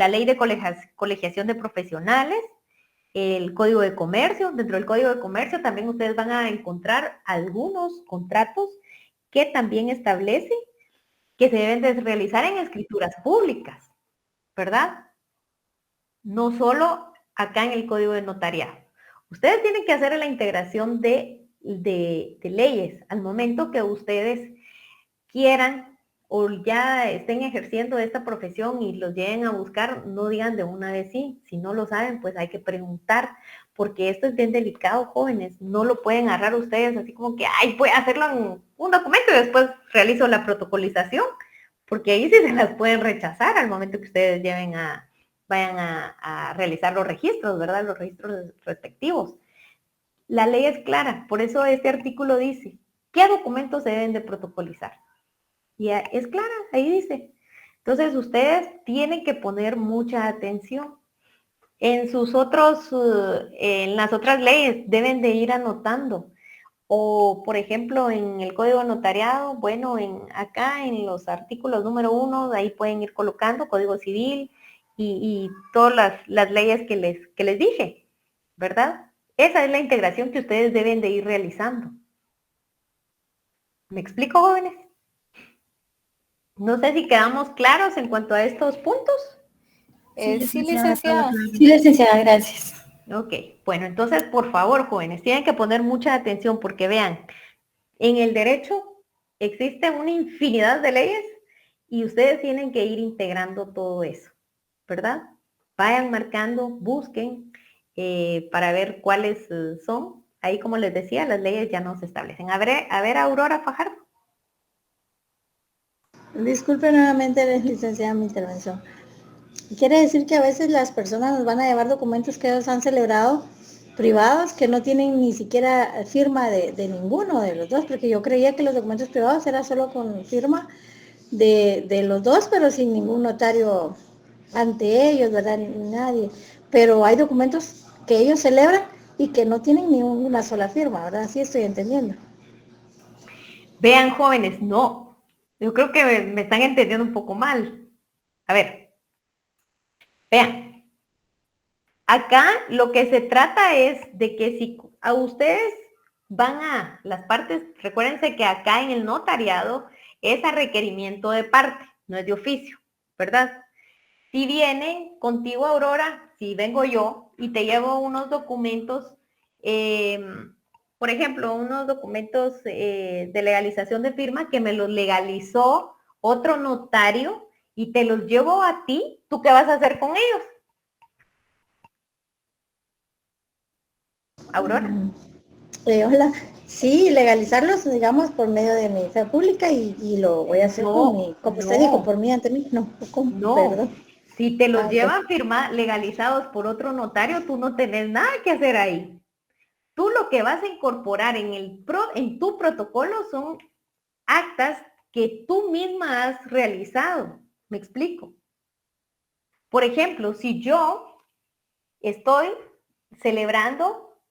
A: ley de colegiación de profesionales, el Código de Comercio. Dentro del Código de Comercio también ustedes van a encontrar algunos contratos que también establece que se deben de realizar en escrituras públicas, ¿verdad? No solo acá en el Código de Notariado. Ustedes tienen que hacer la integración de leyes al momento que ustedes quieran o ya estén ejerciendo esta profesión y los lleguen a buscar, no digan de una vez sí. Si no lo saben, pues hay que preguntar, porque esto es bien delicado, jóvenes. No lo pueden agarrar ustedes así como que, ay, voy a hacerlo en un documento y después realizo la protocolización, porque ahí sí se las pueden rechazar al momento que ustedes vayan a realizar los registros, ¿verdad? Los registros respectivos. La ley es clara, por eso este artículo dice, ¿qué documentos se deben de protocolizar? Y es clara, ahí dice. Entonces ustedes tienen que poner mucha atención. En las otras leyes deben de ir anotando. O, por ejemplo, en el Código Notariado, bueno, acá en los artículos número 1, ahí pueden ir colocando Código Civil y todas las leyes que les dije, ¿verdad? Esa es la integración que ustedes deben de ir realizando. ¿Me explico, jóvenes? No sé si quedamos claros en cuanto a estos puntos.
K: Sí, licenciada. Sí, licenciada, gracias.
A: Ok, bueno, entonces, por favor, jóvenes, tienen que poner mucha atención porque vean, en el derecho existe una infinidad de leyes y ustedes tienen que ir integrando todo eso, ¿verdad? Vayan marcando, busquen para ver cuáles son. Ahí, como les decía, las leyes ya no se establecen. A ver, Aurora Fajardo.
K: Disculpe nuevamente, licenciada, mi intervención. Quiere decir que a veces las personas nos van a llevar documentos que ellos han celebrado privados que no tienen ni siquiera firma de ninguno de los dos, porque yo creía que los documentos privados era solo con firma de los dos, pero sin ningún notario ante ellos, ¿verdad? Ni nadie. Pero hay documentos que ellos celebran y que no tienen ni una sola firma, ¿verdad? Así estoy entendiendo.
A: Vean, jóvenes, no. Yo creo que me están entendiendo un poco mal. A ver. Vean. Acá lo que se trata es de que si a ustedes van a las partes, recuérdense que acá en el notariado es a requerimiento de parte, no es de oficio, ¿verdad? Si vienen contigo, Aurora, si vengo yo y te llevo unos documentos, por ejemplo, unos documentos de legalización de firma que me los legalizó otro notario y te los llevo a ti, ¿tú qué vas a hacer con ellos? Aurora.
K: Hola. Sí, legalizarlos, digamos, por medio de mi fe pública y lo voy a hacer con mi, como usted dijo, por mí ante mí. No,
A: No.
K: Perdón.
A: Si te los llevan legalizados por otro notario, tú no tenés nada que hacer ahí. Tú lo que vas a incorporar en tu protocolo son actas que tú misma has realizado. ¿Me explico? Por ejemplo, si yo estoy celebrando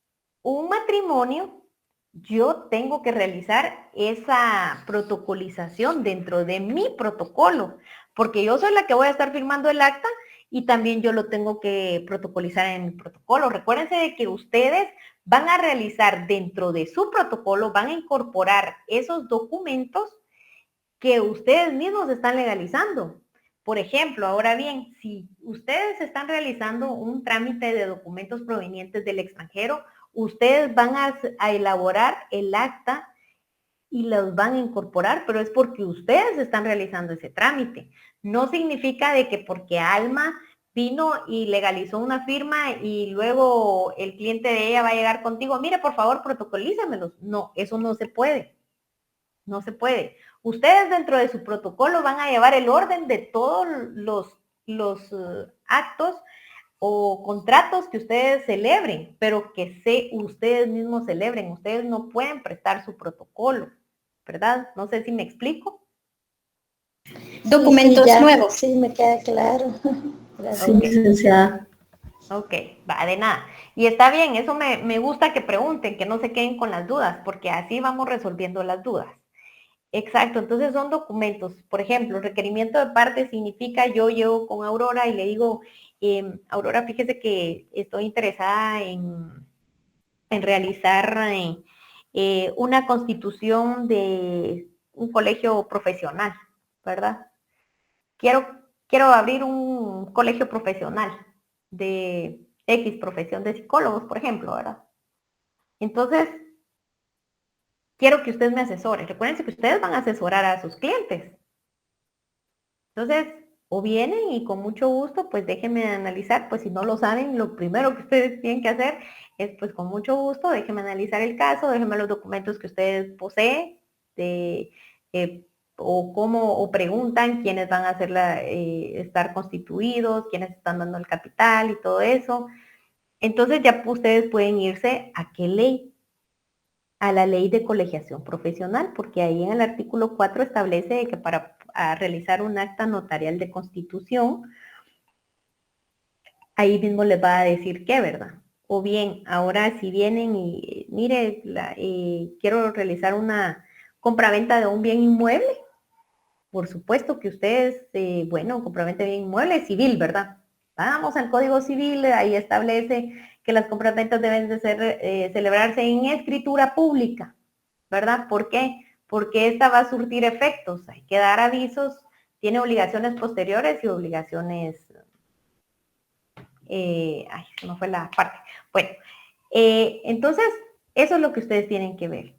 A: un matrimonio, yo tengo que realizar esa protocolización dentro de mi protocolo, porque yo soy la que voy a estar firmando el acta y también yo lo tengo que protocolizar en mi protocolo. Recuérdense de que ustedes van a realizar dentro de su protocolo, van a incorporar esos documentos que ustedes mismos están legalizando. Por ejemplo, ahora bien, si ustedes están realizando un trámite de documentos provenientes del extranjero, ustedes van a elaborar el acta y los van a incorporar, pero es porque ustedes están realizando ese trámite. No significa de que porque Alma vino y legalizó una firma y luego el cliente de ella va a llegar contigo, mire, por favor, protocolízamelos. No, eso no se puede. No se puede. Ustedes dentro de su protocolo van a llevar el orden de todos los actos o contratos que ustedes celebren, pero que ustedes mismos celebren. Ustedes no pueden prestar su protocolo, ¿verdad? No sé si me explico.
K: Documentos nuevos. Sí, me queda claro.
A: Gracias, licenciada. Ok, va, de nada. Y está bien, eso me gusta que pregunten, que no se queden con las dudas, porque así vamos resolviendo las dudas. Exacto, entonces son documentos. Por ejemplo, requerimiento de parte significa yo llego con Aurora y le digo, Aurora, fíjese que estoy interesada en realizar una constitución de un colegio profesional, ¿verdad? Quiero abrir un colegio profesional de X profesión de psicólogos, por ejemplo, ¿verdad? Entonces, quiero que ustedes me asesoren. Recuerden que ustedes van a asesorar a sus clientes. Entonces, o vienen y con mucho gusto, pues déjenme analizar, pues si no lo saben, lo primero que ustedes tienen que hacer es, pues con mucho gusto, déjenme analizar el caso, déjenme los documentos que ustedes poseen, o cómo, o preguntan quiénes van a hacer estar constituidos, quiénes están dando el capital y todo eso. Entonces ya ustedes pueden irse a qué ley, a la ley de colegiación profesional, porque ahí en el artículo 4 establece que para realizar un acta notarial de constitución, ahí mismo les va a decir qué, ¿verdad? O bien, ahora si vienen y, mire, quiero realizar una compraventa de un bien inmueble, por supuesto que ustedes, bueno, compraventa de bien inmueble civil, ¿verdad? Vamos al Código Civil, ahí establece que las compraventas deben de celebrarse en escritura pública, ¿verdad? ¿Por qué? Porque esta va a surtir efectos, hay que dar avisos, tiene obligaciones posteriores y obligaciones ay, se me fue la parte. Bueno, entonces, eso es lo que ustedes tienen que ver,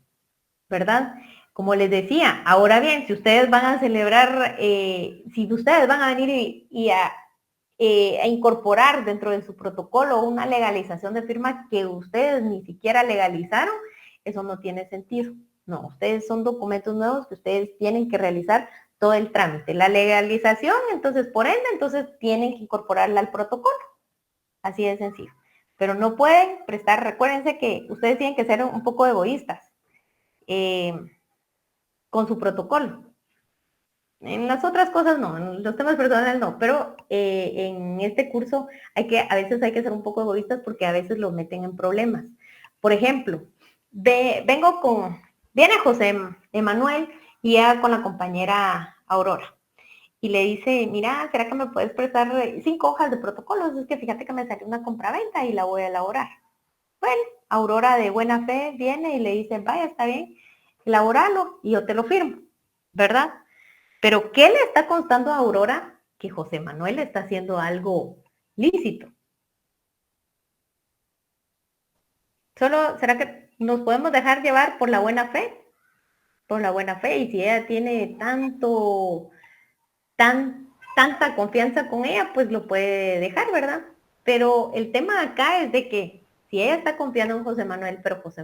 A: ¿verdad? Como les decía, ahora bien, si ustedes van a celebrar, si ustedes van a venir y a incorporar dentro de su protocolo una legalización de firma que ustedes ni siquiera legalizaron, eso no tiene sentido. No, ustedes son documentos nuevos que ustedes tienen que realizar todo el trámite. La legalización, entonces, por ende, entonces tienen que incorporarla al protocolo. Así de sencillo. Pero no pueden prestar, recuérdense que ustedes tienen que ser un poco egoístas con su protocolo. En las otras cosas no, en los temas personales no, pero en este curso a veces hay que ser un poco egoístas porque a veces los meten en problemas. Por ejemplo, viene José Emanuel y ya con la compañera Aurora. Y le dice, mira, ¿será que me puedes prestar 5 hojas de protocolos? Es que fíjate que me salió una compraventa y la voy a elaborar. Bueno, Aurora de buena fe viene y le dice, vaya, está bien, elabóralo y yo te lo firmo, ¿verdad? Pero ¿qué le está constando a Aurora? Que José Manuel está haciendo algo lícito. Solo, ¿será que nos podemos dejar llevar por la buena fe? Por la buena fe, y si ella tiene tanta confianza con ella, pues lo puede dejar, ¿verdad? Pero el tema acá es de que si ella está confiando en José Manuel, pero José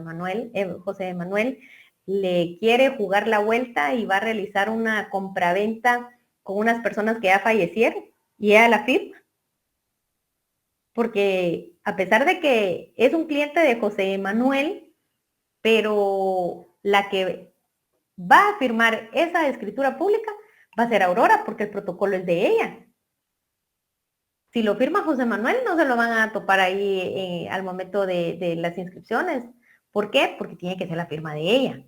A: Manuel le quiere jugar la vuelta y va a realizar una compraventa con unas personas que ya fallecieron y ella la firma. Porque a pesar de que es un cliente de José Manuel, pero la que va a firmar esa escritura pública va a ser Aurora, porque el protocolo es de ella. Si lo firma José Manuel, no se lo van a topar ahí al momento de las inscripciones. ¿Por qué? Porque tiene que ser la firma de ella,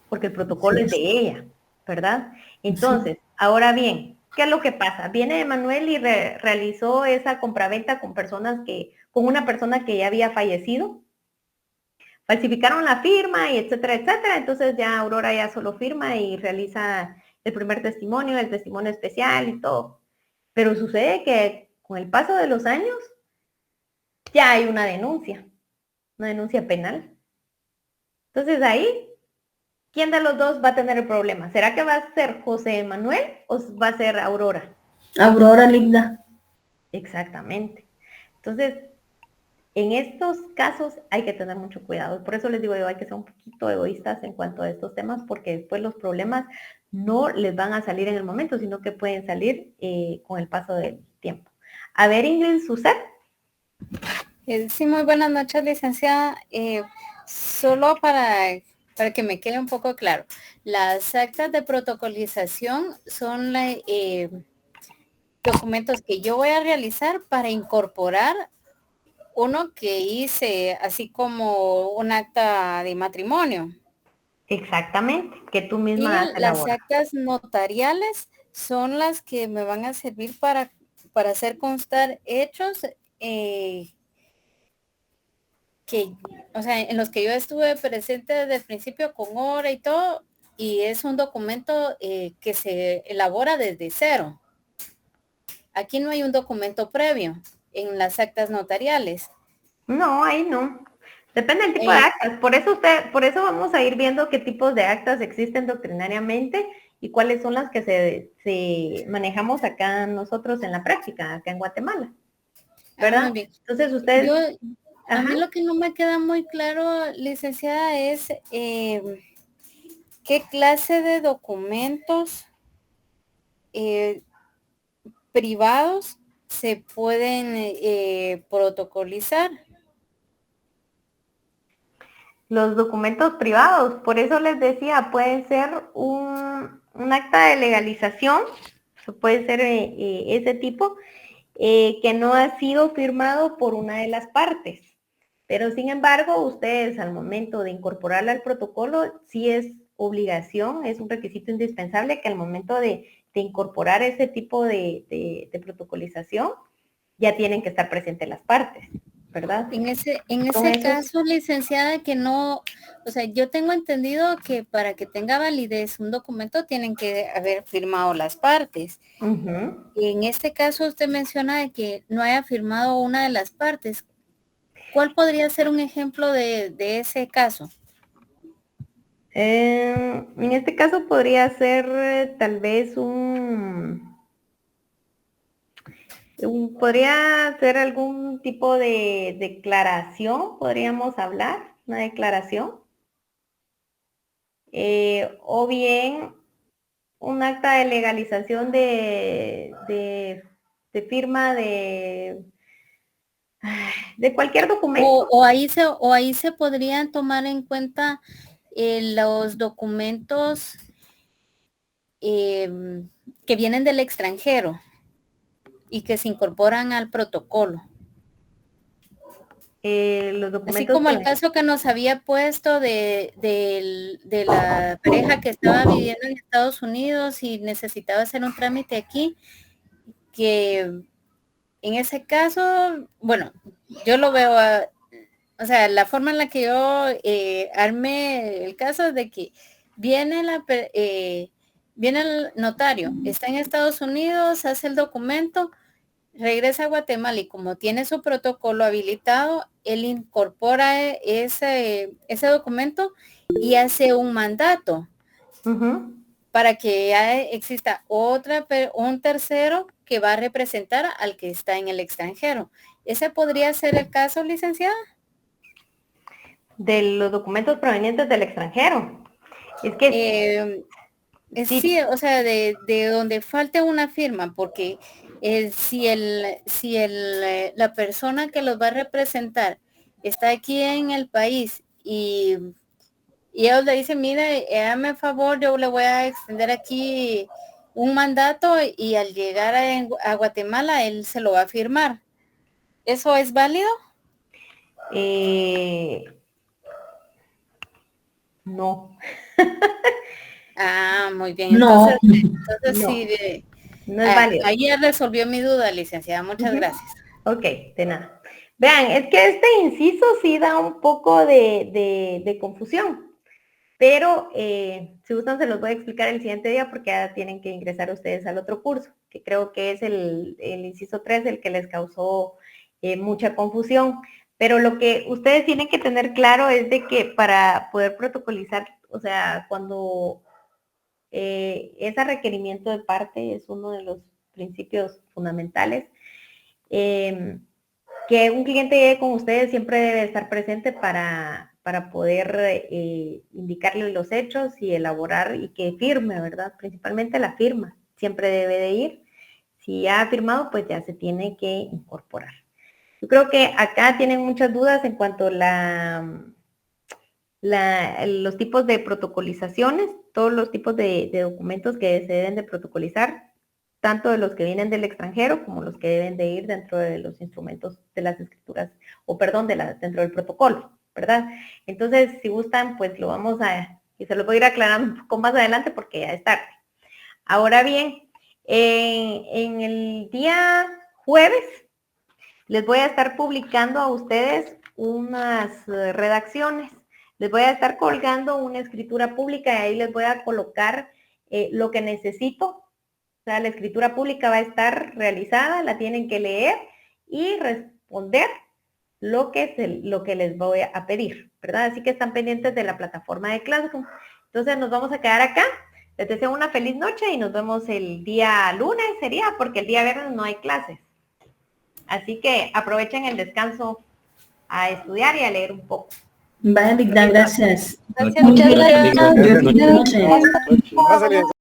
A: porque el protocolo es de ella, ¿verdad? Entonces, ahora bien, ¿qué es lo que pasa? Viene Manuel y realizó esa compraventa con una persona que ya había fallecido, falsificaron la firma y etcétera, etcétera. Entonces ya Aurora ya solo firma y realiza el primer testimonio, el testimonio especial y todo. Pero sucede que con el paso de los años ya hay una denuncia penal. Entonces ahí, ¿quién de los dos va a tener el problema? ¿Será que va a ser José Manuel o va a ser Aurora?
K: Aurora Linda.
A: Exactamente. Entonces, en estos casos hay que tener mucho cuidado. Por eso les digo yo, hay que ser un poquito egoístas en cuanto a estos temas, porque después los problemas no les van a salir en el momento, sino que pueden salir con el paso del tiempo. A ver, Ingrid, Suset.
L: Sí, muy buenas noches, licenciada. Solo para que me quede un poco claro, las actas de protocolización son documentos que yo voy a realizar para incorporar uno que hice, así como un acta de matrimonio.
A: Exactamente, que tú misma
L: Y las actas notariales son las que me van a servir para hacer constar hechos en los que yo estuve presente desde el principio con hora y todo, y es un documento que se elabora desde cero. Aquí no hay un documento previo en las actas notariales.
A: No, ahí no. Depende del tipo de actas. Por eso vamos a ir viendo qué tipos de actas existen doctrinariamente y cuáles son las que se manejamos acá nosotros en la práctica, acá en Guatemala. ¿Verdad?
L: Muy bien.
A: Entonces ustedes...
L: A mí lo que no me queda muy claro, licenciada, es ¿qué clase de documentos privados se pueden protocolizar?
A: Los documentos privados, por eso les decía, puede ser un acta de legalización, puede ser ese tipo, que no ha sido firmado por una de las partes. Pero sin embargo, ustedes al momento de incorporarla al protocolo, sí es obligación, es un requisito indispensable que al momento de incorporar ese tipo de protocolización, ya tienen que estar presentes las partes, ¿verdad?
L: En ese caso, licenciada, que no, o sea, yo tengo entendido que para que tenga validez un documento tienen que haber firmado las partes. En este caso usted menciona de que no haya firmado una de las partes. ¿Cuál podría ser un ejemplo de ese caso?
A: En este caso podría ser tal vez podría ser algún tipo de declaración, podríamos hablar, una declaración. O bien un acta de legalización de firma de cualquier documento.
L: O ahí se podrían tomar en cuenta los documentos que vienen del extranjero y que se incorporan al protocolo.
A: Los documentos,
L: así como el caso que nos había puesto de la pareja que estaba viviendo en Estados Unidos y necesitaba hacer un trámite aquí, que en ese caso, bueno, yo lo veo, o sea, la forma en la que yo armé el caso es de que viene el notario, está en Estados Unidos, hace el documento, regresa a Guatemala y como tiene su protocolo habilitado, él incorpora ese documento y hace un mandato para que ya exista un tercero que va a representar al que está en el extranjero. ¿Ese podría ser el caso, licenciada?
A: De los documentos provenientes del extranjero. Es que
L: sí, o sea, de donde falte una firma, porque si la persona que los va a representar está aquí en el país y ellos le dicen, mire, hágame favor, yo le voy a extender aquí un mandato y al llegar a Guatemala él se lo va a firmar. ¿Eso es válido?
A: No.
L: Muy bien. Entonces,
A: no,
L: sí,
A: no es válido.
L: Ahí ya resolvió mi duda, licenciada. Muchas gracias.
A: Ok, de nada. Vean, es que este inciso sí da un poco de confusión, pero si gustan se los voy a explicar el siguiente día porque ya tienen que ingresar ustedes al otro curso, que creo que es el inciso 3 el que les causó mucha confusión. Pero lo que ustedes tienen que tener claro es de que para poder protocolizar, o sea, cuando es a requerimiento de parte, es uno de los principios fundamentales, que un cliente llegue con ustedes siempre debe estar presente para poder indicarle los hechos y elaborar y que firme, ¿verdad? Principalmente la firma, siempre debe de ir. Si ya ha firmado, pues ya se tiene que incorporar. Yo creo que acá tienen muchas dudas en cuanto a los tipos de protocolizaciones, todos los tipos de documentos que se deben de protocolizar, tanto de los que vienen del extranjero como los que deben de ir dentro de los instrumentos de las escrituras, o perdón, dentro del protocolo, ¿verdad? Entonces, si gustan, pues lo vamos y se lo voy a ir aclarando un poco más adelante porque ya es tarde. Ahora bien, en el día jueves les voy a estar publicando a ustedes unas redacciones. Les voy a estar colgando una escritura pública y ahí les voy a colocar lo que necesito. O sea, la escritura pública va a estar realizada, la tienen que leer y responder lo que les voy a pedir, ¿verdad? Así que están pendientes de la plataforma de Classroom. Entonces nos vamos a quedar acá. Les deseo una feliz noche y nos vemos el día lunes, sería, porque el día viernes no hay clases. Así que aprovechen el descanso a estudiar y a leer un poco.
M: Vale, gracias.
L: Gracias, muchas gracias.
M: Buenas noches.
E: Gracias, licenciada.